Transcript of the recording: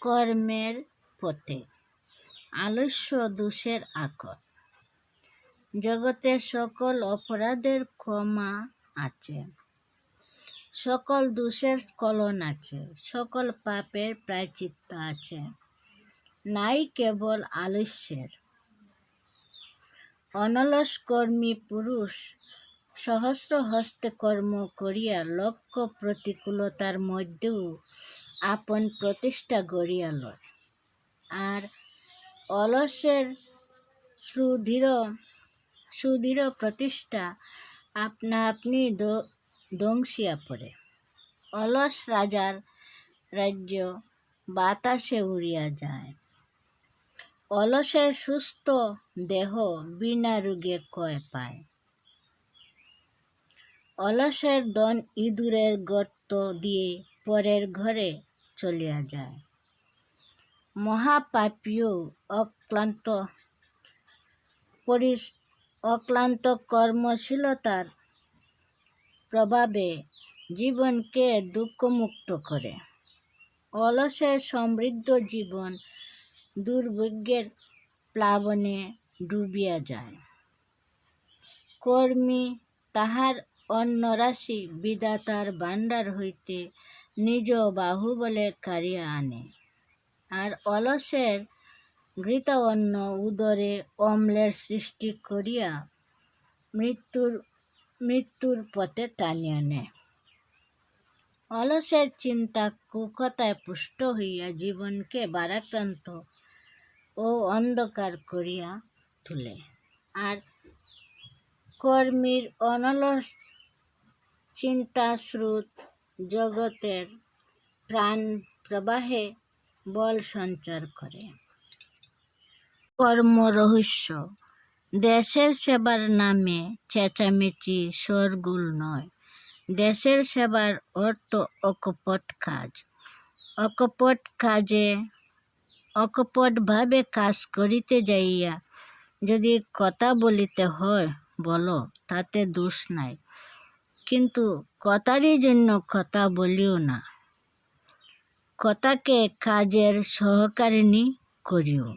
কর্মের পথে আলস্য দোষের আকর। জগতে সকল অপরাধের ক্ষমা আছে, সকল দোষের স্খলন আছে, সকল পাপের প্রায়শ্চিত্ত আছে, নাই কেবল আলস্যের। অনলস কর্মী পুরুষ সহস্র হস্তে কর্ম করিয়া লক্ষ প্রতিকূলতার মধ্যেও আপন প্রতিষ্ঠা গড়িয়া লয়, আর অলসের সুদৃঢ় প্রতিষ্ঠা আপনা আপনি ধ্বংসিয়া পড়ে। অলস রাজার রাজ্য বাতাসে উড়িয়া যায়, অলসের সুস্থ দেহ বিনা রোগে ক্ষয় পায়। অলসের ধন ইঁদুরের গর্ত দিয়ে পরের ঘরে চলিয়া যায়। মহাপাপীও অক্লান্ত কর্মশীলতার প্রভাবে জীবনকে দুঃখমুক্ত করে। অলসের সমৃদ্ধ জীবন দুর্ভাগ্যের প্লাবনে ডুবিয়া যায়। কর্মী তাহার অন্নরাশি বিধাতার ভাণ্ডার হইতে নিজ বাহুবলে কাড়িয়া আনে, আর অলসের ঘৃত অন্ন উদরে অম্লের সৃষ্টি করিয়া মৃত্যুর পথে টানিয়া নেয়। অলসের চিন্তা কুকথায় পুষ্ট হইয়া জীবনকে ভারাক্রান্ত ও অন্ধকার করিয়া তোলে, আর কর্মীর অনলস চিন্তা স্রোত জগতের প্রাণ প্রবাহে বল সঞ্চার করে। কর্ম রহস্য। দেশের সেবার নামে চেঁচামেচি শোরগোল নয়, দেশের সেবার অর্থ অকপট কাজ। অকপটভাবে কাজ করিতে যাইয়া যদি কথা বলিতে হয় বলো, তাতে দোষ নাই, কিন্তু কথারই জন্য কথা বলিও না, কথাকে কাজের সহকারিণী করিও।